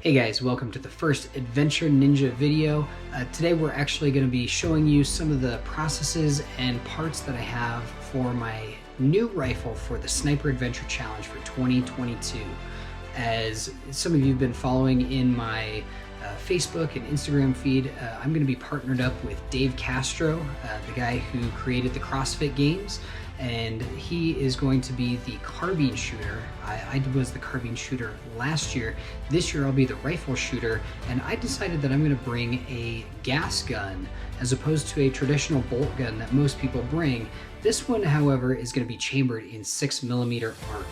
Hey guys, welcome to the first Adventure Ninja video. Today we're actually going to be showing you some of the processes and parts that I have for my new rifle for the Sniper Adventure Challenge for 2022. As some of you have been following in my Facebook and Instagram feed, I'm going to be partnered up with Dave Castro, the guy who created the CrossFit Games, and he is going to be the carbine shooter. I was the carbine shooter last year. This year I'll be the rifle shooter, and I decided that I'm going to bring a gas gun as opposed to a traditional bolt gun that most people bring. This one, however, is going to be chambered in 6mm arc.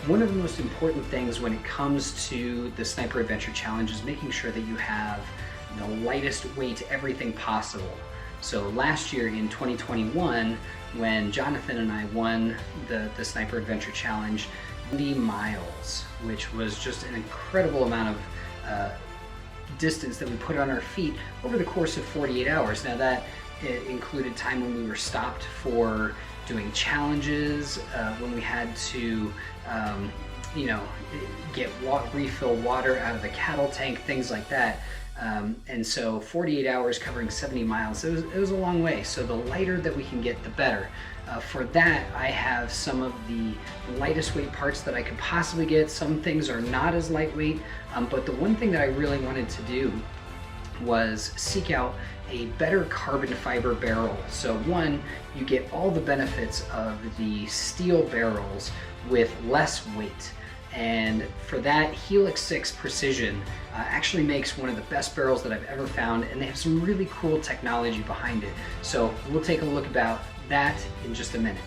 One of the most important things when it comes to the Sniper Adventure Challenge is making sure that you have the lightest weight everything possible. So last year in 2021, when Jonathan and I won the Sniper Adventure Challenge, 70 miles, which was just an incredible amount of distance that we put on our feet over the course of 48 hours. Now that included time when we were stopped for doing challenges, when we had to refill water out of the cattle tank, things like that. And so 48 hours covering 70 miles, it was a long way. So the lighter that we can get, the better. For that, I have some of the lightest weight parts that I could possibly get. Some things are not as lightweight, but the one thing that I really wanted to do was seek out a better carbon fiber barrel. So one, you get all the benefits of the steel barrels with less weight. And for that, Helix 6 Precision actually makes one of the best barrels that I've ever found, and they have some really cool technology behind it. So we'll take a look about that in just a minute.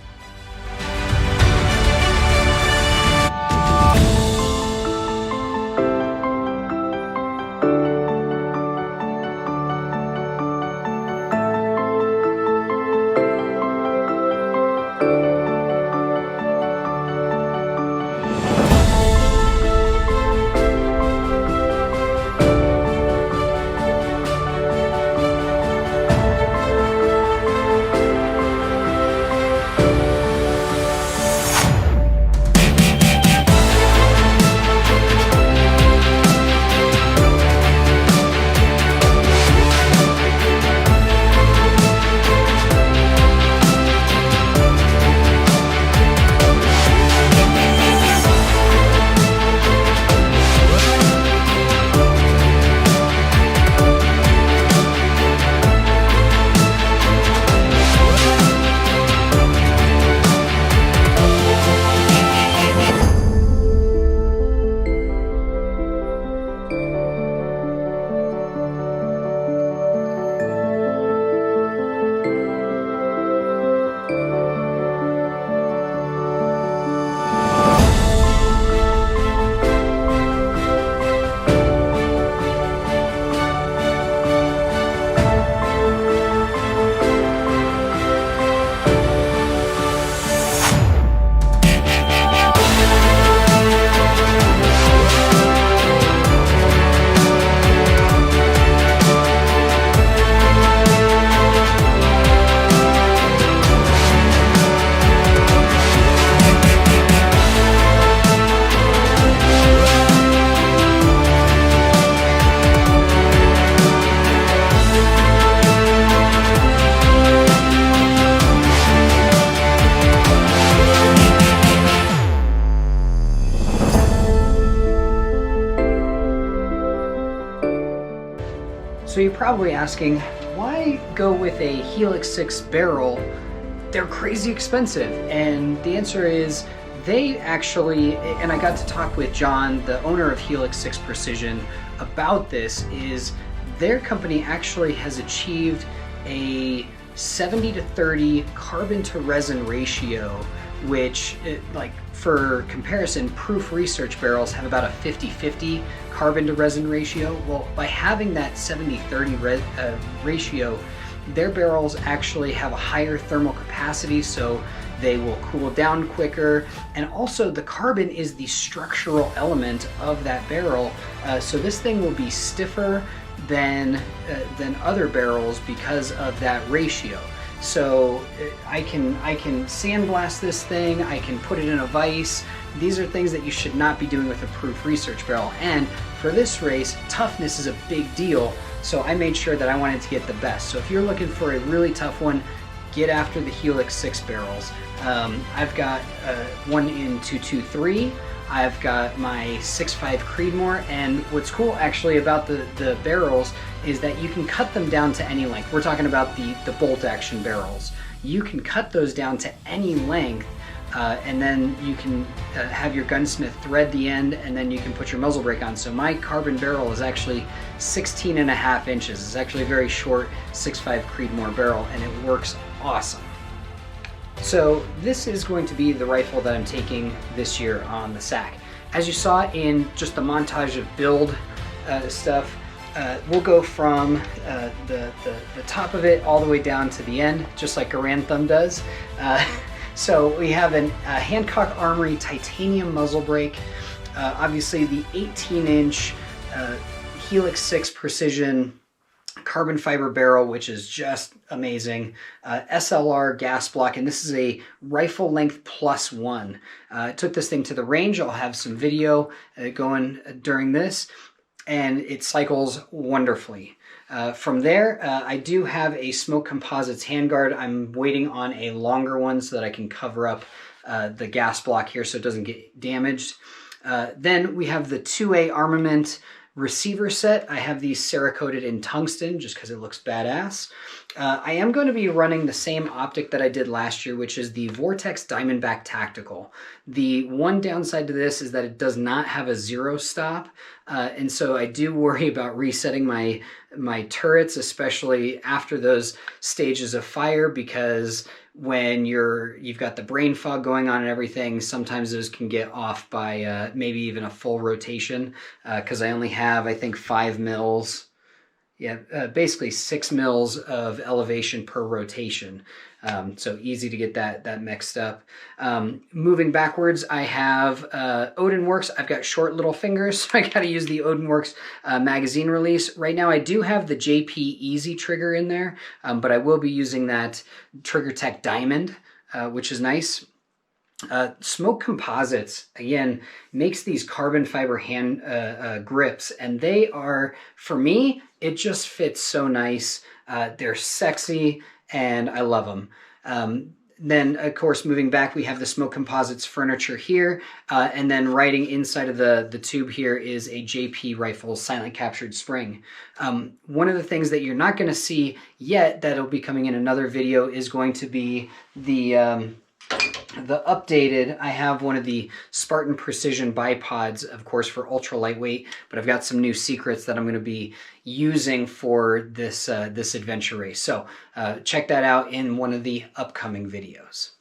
So you're probably asking, why go with a Helix 6 barrel? They're crazy expensive. And the answer is, they actually, and I got to talk with John, the owner of Helix 6 Precision, about this, is their company actually has achieved a 70-30 carbon to resin ratio, which, for comparison, Proof Research barrels have about a 50-50 carbon to resin ratio. Well, by having that 70-30 ratio, their barrels actually have a higher thermal capacity, so they will cool down quicker, and also the carbon is the structural element of that barrel, so this thing will be stiffer than other barrels because of that ratio. So I can sandblast this thing, I can put it in a vise. These are things that you should not be doing with a proof research barrel. And for this race, toughness is a big deal. So I made sure that I wanted to get the best. So if you're looking for a really tough one, get after the Helix 6 barrels. I've got one in 223. I've got my 6.5 Creedmoor, and what's cool actually about the barrels is that you can cut them down to any length. We're talking about the bolt action barrels. You can cut those down to any length, and then you can have your gunsmith thread the end, and then you can put your muzzle brake on. So my carbon barrel is actually 16.5 inches. It's actually a very short 6.5 Creedmoor barrel, and it works awesome. So this is going to be the rifle that I'm taking this year on the SAC. As you saw in just the montage of build stuff, we'll go from the top of it all the way down to the end, just like Garand Thumb does. So we have a Hancock Armory titanium muzzle brake, obviously the 18-inch Helix 6 Precision carbon fiber barrel, which is just amazing. SLR gas block, and this is a rifle length +1. I took this thing to the range. I'll have some video going during this, and it cycles wonderfully. From there, I do have a Smoke Composites handguard. I'm waiting on a longer one so that I can cover up the gas block here so it doesn't get damaged. Then we have the 2A Armament receiver set. I have these Cerakoted in tungsten just because it looks badass. I am going to be running the same optic that I did last year, which is the Vortex Diamondback Tactical. The one downside to this is that it does not have a zero stop, and so I do worry about resetting my turrets, especially after those stages of fire, because when you've got the brain fog going on and everything, sometimes those can get off by maybe even a full rotation, because I only have, I think, 5 mils. Yeah, basically 6 mils of elevation per rotation. So easy to get that mixed up. Moving backwards, I have Odinworks. I've got short little fingers, so I got to use the Odinworks magazine release. Right now I do have the JP Easy trigger in there, but I will be using that Trigger Tech Diamond, which is nice. Smoke Composites, again, makes these carbon fiber hand grips, and they are, for me, it just fits so nice. They're sexy, and I love them. Then, of course, moving back, we have the Smoke Composites furniture here, and then riding inside of the tube here is a JP Rifle silent captured spring. One of the things that you're not going to see yet that'll be coming in another video is going to be the updated. I have one of the Spartan Precision bipods, of course, for ultra lightweight, but I've got some new secrets that I'm going to be using for this this adventure race. So check that out in one of the upcoming videos.